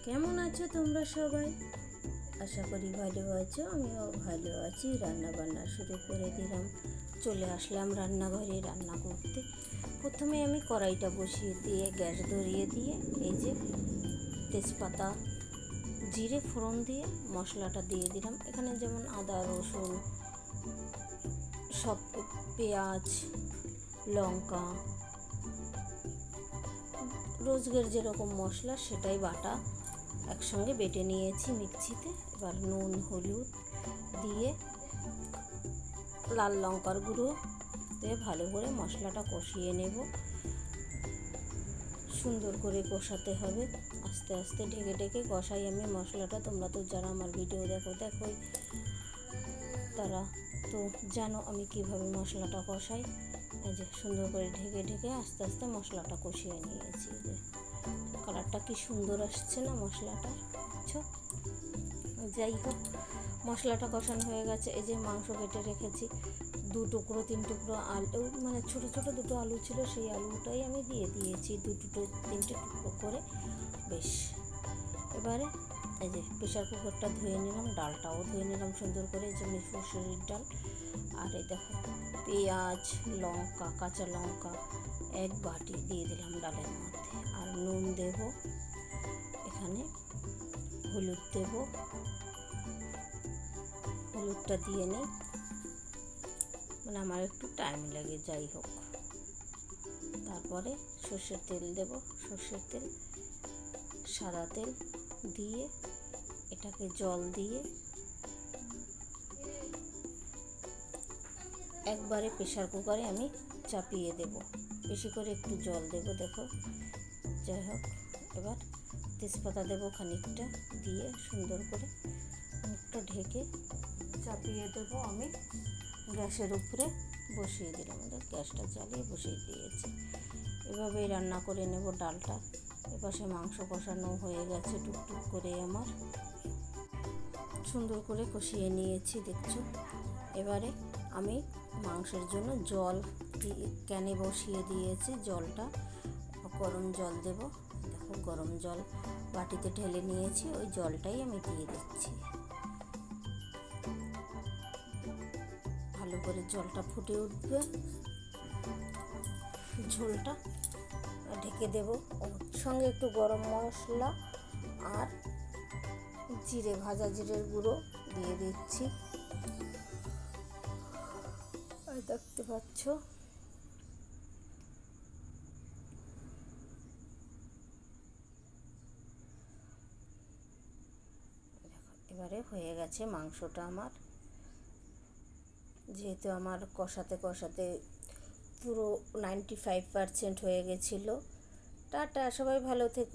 কেমন আছো তোমরা সবাই? আশা করি ভালো আছো। আমিও ভালো আছি। রান্না বান্না শুরু করে দিলাম। চলে আসলাম রান্নাঘরে রান্না করতে। প্রথমে আমি কড়াইটা বসিয়ে দিয়ে গ্যাস ধরিয়ে দিয়ে এই যে তেজপাতা জিরে ফোড়ন দিয়ে মশলাটা দিয়ে দিলাম। এখানে যেমন আদা রসুন সব, পেঁয়াজ লঙ্কা, রোজগার যেরকম মশলা সেটাই বাটা একসঙ্গে বেটে নিয়েছি মিক্সিতে। এবার নুন হলুদ দিয়ে লাল লঙ্কার গুঁড়ো দিয়ে ভালো করে মশলাটা কষিয়ে নেব। সুন্দর করে কষাতে হবে, আস্তে আস্তে ঢেকে ঢেকে কষাই আমি মশলাটা। তোমরা তো যারা আমার ভিডিও দেখোই তারা তো জানো আমি কিভাবে মশলাটা কষাই। এই যে সুন্দর করে ঢেকে ঢেকে আস্তে আস্তে মশলাটা কষিয়ে নিয়েছি। যে কালারটা কি সুন্দর আসছে না মশলাটা, বুঝছো? যাই হোক, মশলাটা কষানো হয়ে গেছে। এই যে মাংস কেটে রেখেছি, 2-3 টুকরো আলু, মানে ছোটো ছোটো 2টো আলু ছিল, সেই আলুটাই আমি দিয়ে দিয়েছি 2-3টে টুকরো করে। বেশ, এবারে এই যে প্রেশার কুকারটা ধুয়ে নিলাম, ডালটাও ধুয়ে নিলাম সুন্দর করে, যে মুসুরির ডাল। আর এই দেখো পেঁয়াজ লঙ্কা কাঁচা লঙ্কা 1 বাটি দিয়ে দিলাম ডালের মধ্যে। আর নুন দেব, এখানে হলুদ দেব, হলুদটা দিয়ে নিই, মানে আমার একটু টাইম লাগে। যাই হোক, তারপরে সর্ষের তেল দেব, সর্ষের তেল সাদা তেল দিয়ে এটাকে জল দিয়ে একবারে প্রেশার কুকারে আমি চাপিয়ে দেব। বেশি করে একটু জল দেব, দেখো। যাই হোক, এবার তেজপাতা দেব খানিকটা, দিয়ে সুন্দর করে মুখটা ঢেকে চাপিয়ে দেবো। আমি গ্যাসের উপরে বসিয়ে দিলাম, গ্যাসটা জ্বালিয়ে বসিয়ে দিয়েছি। এভাবেই রান্না করে নেব ডালটা। এপাশে মাংস কষানো হয়ে গেছে টুকটুক করে, আমার সুন্দর করে কষিয়ে নিয়েছি, দেখছো। এবারে আমি মাংসের জন্য জল ক্যানে বসিয়ে দিয়েছি। জলটা গরম জল দেব, দেখো গরম জল বাটিতে ঢেলে নিয়েছি, ওই জলটাই আমি দিয়ে দিচ্ছি। ভালো করে জলটা ফুটে উঠবে, ঝোলটা ঢেকে দেব। ওর সঙ্গে একটু গরম মশলা আর জিরে, ভাজা জিরের গুঁড়ো দিয়ে দিচ্ছি। আর দেখতে পাচ্ছ এবারে হয়ে গেছে মাংসটা আমার। যেহেতু আমার কষাতে কষাতে পুরো 95% হয়ে গেছিলো। টাটা, সবাই ভালো থেকো।